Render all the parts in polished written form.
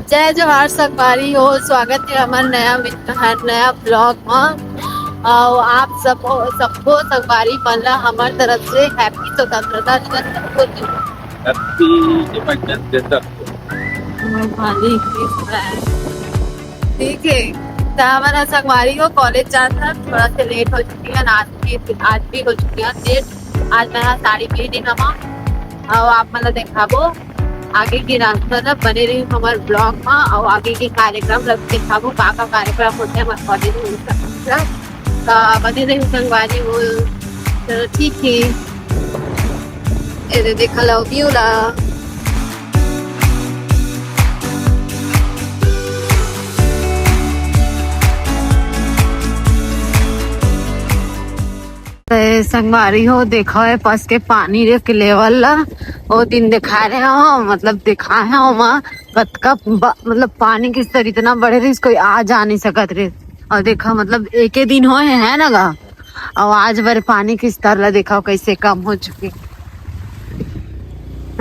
जय जोहार संगवारी हो। स्वागत है हमारे नया ब्लॉग में। और आप सबको संगवारी मन हमारे तरफ से हैप्पी स्वतंत्रता दिवस सबको। हैप्पी इंडिपेंडेंस डे सबको। ठीक है। तो हमारा संगवारी हो कॉलेज जाता थोड़ा सा लेट हो चुकी है। आज भी हो चुकी है लेट। आज मैं साड़ी पहनी हमा और आप मतलब देखाबो आगे की रास्ता बने रही हमारे ब्लॉग में। और आगे के कार्यक्रम दिखाबो का कार्यक्रम होते हैं हमारे कॉलेज में बने रही संगवारी हो। चलो ठीक है। ये देखा लो व्यू ला। संगवारी हो देखो है पास के पानी रे के लेवल ला वो दिन दिखा रहे हो मतलब दिखाए हो वहाँ कतका मतलब पानी किस तरह इतना बढ़े रही कोई आ जा नहीं सकत रे। और देखा मतलब एक ही दिन हो है ना गा। और आज बार पानी किस तरह देखा कैसे कम हो चुकी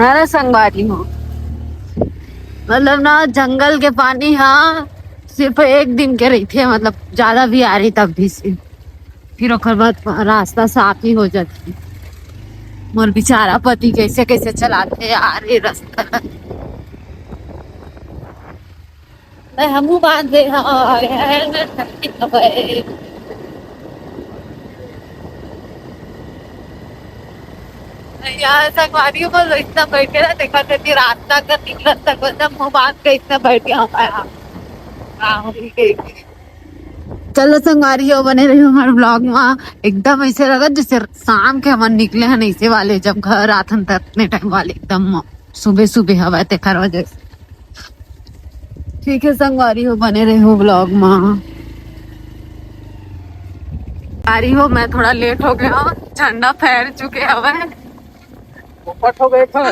है ना संगवारी हो। मतलब ना जंगल के पानी हाँ सिर्फ एक दिन के रही थे मतलब ज्यादा भी आ रही तब भी से फिर ओकर बाद रास्ता साफ ही हो जाती। मोर बेचारा पति कैसे कैसे चलाते आ रहे रास्ता हमू बांध दे यार संगवारी को इतना बैठे ना देखा करती रास्ता का निकला तक मतलब मुँह बांध के इतना बैठे हमारा। चलो संगवारी हो बने रही हमारे ब्लॉग में। एकदम ऐसे लगा जैसे शाम के हम निकले हैं ऐसे वाले जब घर आथन तक इतने टाइम वाले एकदम सुबह सुबह हवा तेखर वजह से। ठीक है संगवारी हो बने रहे हो ब्लॉग में। संगवारी हो मैं थोड़ा लेट हो गया हूँ झंडा फैल चुके हवा हो गए थे।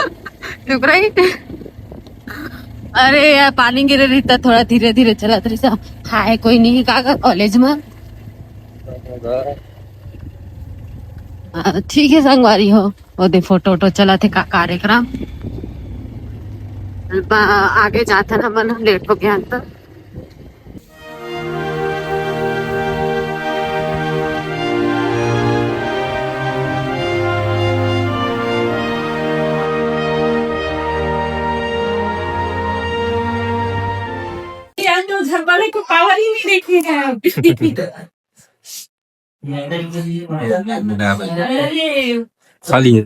चुप रही। अरे यार पानी गिरे रही था थोड़ा धीरे धीरे चला रही सा हाय कोई नहीं का कॉलेज में। ठीक है संगवारी हो वो दे फोटो वोटो चला थे का कार्यक्रम आगे जाता ना मन लेट हो गया तो। को पावर ही नहीं देखेगा। खाली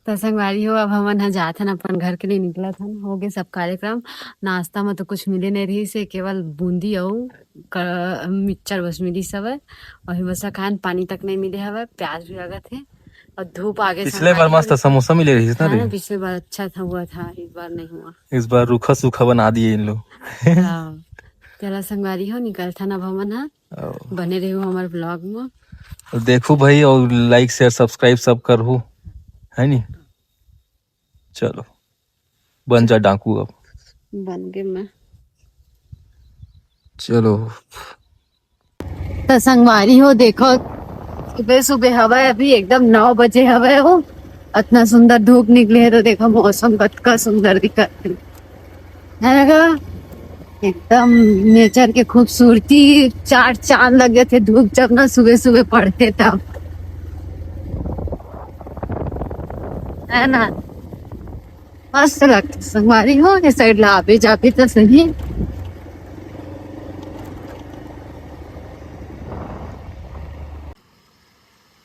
तो संगवारी हो अब हमन जात हन अपन घर के लिए निकला था हो गए सब कार्यक्रम। नाश्ता में तो कुछ मिले नहीं रही से केवल बूंदी और मिक्सचर बस मिली सब है। और बस खान पानी तक नहीं मिले हवा प्याज भी लगा थे और धूप आगे। पिछले बार मस्त समोसा मिले रही ना रे। पिछले बार अच्छा था हुआ था इस बार नहीं हुआ। इस बार रूखा सूखा बना दिए इन लोग। चला संगवारी हो निकल था ना भवन है बने रहे हो हमारे ब्लॉग में। देखो भाई और लाइक शेयर सब्सक्राइब सब करो है नी। चलो बन जा डाकू अब बन गए मैं। चलो तो संगवारी हो देखो सुबह सुबह हवा अभी एकदम 9 बजे हवा हो इतना सुंदर धूप निकले है तो देखो मौसम कतका सुंदर दिखत है ना एकदम नेचर के खूबसूरती चार चांद लगे थे धूप जब ना सुबह सुबह पड़ते तब है ना मस्त लगता संगवारी हो ये साइड लाभे जापे तो सही।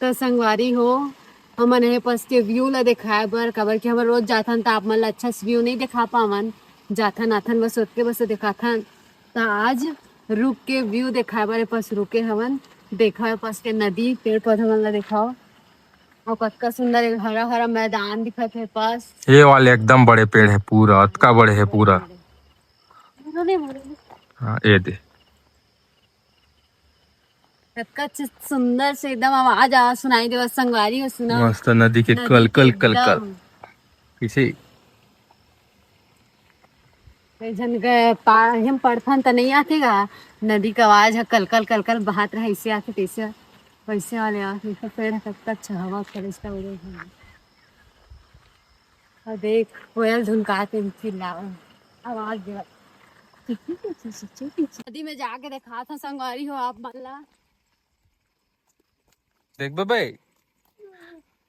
तो संगवारी हो हमन है पास के व्यू ला दिखाए बर काबर कि हम रोज जाथन तो आप मन ला अच्छा से व्यू नहीं दिखा पावन जाथन आथन बस उठ के बस दिखाथन। तो आज रुक के व्यू दिखाए बर पास रुके हमन देखा पास के नदी पेड़ पौधा मन ला दिखाओ और कतका सुंदर हरा हरा मैदान दिखत है पास। ये वाले एकदम बड़े पेड़ है पूरा अतका बड़े है पूरा। हाँ ये दे सुंदर से एकदम आवाज आ सुनाई दे संगवारी हो सुना मस्त नदी के कल कल कल कल किसे हम पढ़थन तो नहीं आते गा नदी का आवाज है कल कल कल कल बहात रहा ऐसे आते तैसे वैसे वाले आते पेड़ कतका अच्छा हवा इसका वजह और देख कोयल धुनकाते चिल्लाओ आवाज दे नदी में जाके देखा था संगवारी हो आप मल्ला देख बे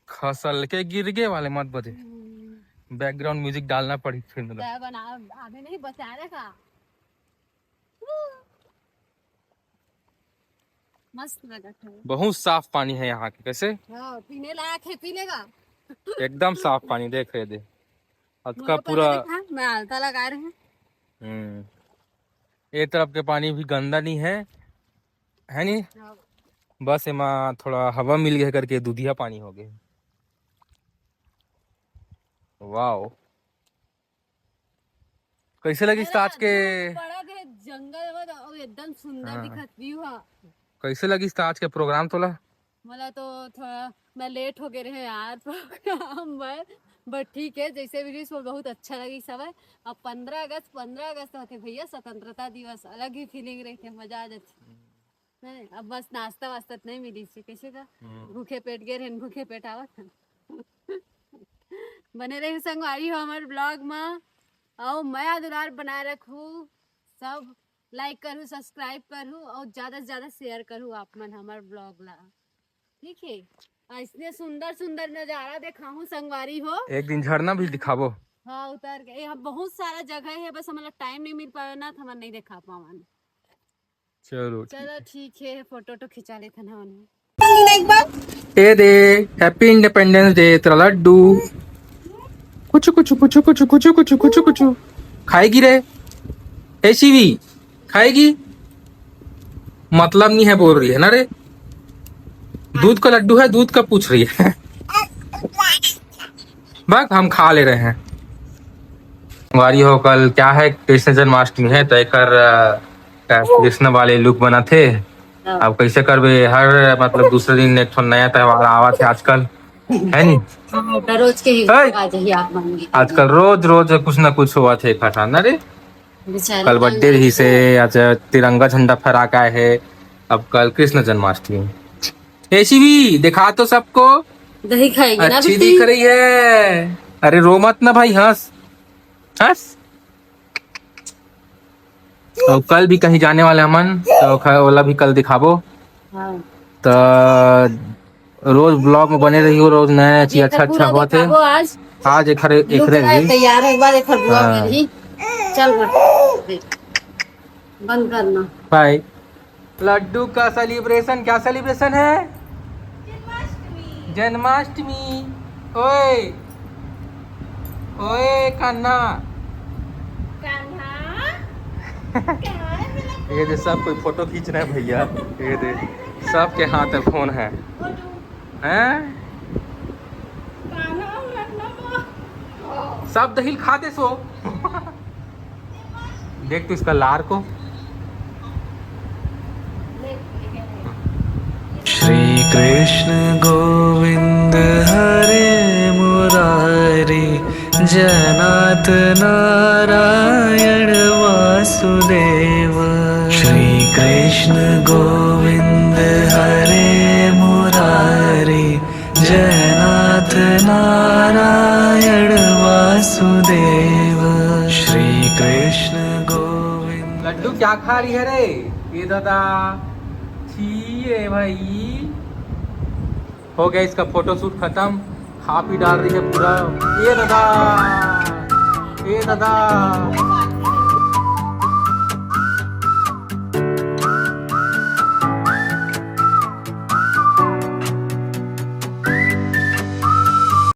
खसल के गिर गए वाले मत बजे बैकग्राउंड म्यूजिक डालना पड़ी फिर मतलब बना आगे नहीं बचाने का मस्त लगा था बहुत साफ पानी है यहाँ के कैसे पीने लायक है पीने का एकदम साफ पानी देख रहे थे का पूरा मैं आलता लगा रहे हैं ये तरफ के पानी भी गंदा नहीं है नहीं बस एमा थोड़ा हवा मिल गया करके दूधिया पानी हो गए वाओ कैसे लगी आज के बड़ा के जंगल एकदम सुंदर दिखत व्यू है कैसे लगी आज के प्रोग्राम तोला मला तो थोड़ा मैं लेट हो गए रहे यार प्रोग्राम में बट ठीक है जैसे भी बहुत अच्छा लगी सब है अब 15 अगस्त होते भैया स्वतंत्रता दिवस अलग ही फीलिंग रही थी मजा आ जाती अब बस नाश्ता वास्ता नहीं मिली थी कैसे का भूखे पेट गए रहे भूखे पेट आवत बने रहे संगवारी हो हमारे ब्लॉग में और मैं दुलार बनाए रखूँ सब लाइक करूँ सब्सक्राइब करूँ और ज़्यादा से ज़्यादा शेयर करूँ आप मन हमारे ब्लॉग ला ठीक है इसलिए सुंदर सुंदर नज़ारा दिखाऊँ संगवारी हो एक दिन झरना भी दिखाबो हाँ उतर के यहाँ बहुत सारा जगह है बस हमारा टाइम नहीं मिल पाया ना तो हम नहीं दिखा पावा चलो ठीक है फोटो तो खिंचा लेते ना ए दे हैप्पी इंडिपेंडेंस डे तेरा लड्डू कुछ खाएगी रे ऐसी भी खाएगी मतलब नहीं है बोल रही है ना रे दूध का लड्डू है दूध का पूछ रही है बस हम खा ले रहे हैं वारी हो कल क्या है कृष्ण जन्माष्टमी है तो एक कृष्ण वाले लुक बना थे अब कैसे करबे हर मतलब दूसरे दिन एक नया त्योहार आवा थे आजकल है नी रोज के ही आजकल रोज कुछ ना कुछ हुआ थे इकट्ठा ना रे कल बर्थडे ही से आज तिरंगा झंडा फहरा का है अब कल कृष्ण जन्माष्टमी ऐसी भी दिखा तो सबको दही खाएगी ना अच्छी दिख रही है अरे रो मत ना भाई हंस तो कल भी कहीं जाने वाले हमन तो ओला भी कल दिखाबो तो रोज ब्लॉग में बने रही हो रोज नया चीज अच्छा हुआ थे आज एक तैयार है एक बार एक ब्लॉग में चल बंद करना बाय लड्डू का सेलिब्रेशन क्या सेलिब्रेशन है जन्माष्टमी ओए ओए कान्हा ये दे सब कोई फोटो खींच रहे हैं भैया ये दे सबके हाथ में फोन है हैं सब दही खा दे सो देख तो इसका लार को श्री कृष्ण गोविंद हरे मुरारी जनाथ नारायण वासुदेव श्री कृष्ण गोविंद हरे मुरारी जनाथ नारायण वासुदेव श्री कृष्ण गोविंद लड्डू क्या खा रही है रे ये दादा ये भाई हो गया इसका फोटो शूट खत्म खा पी डाल रही है पूरा ये दादा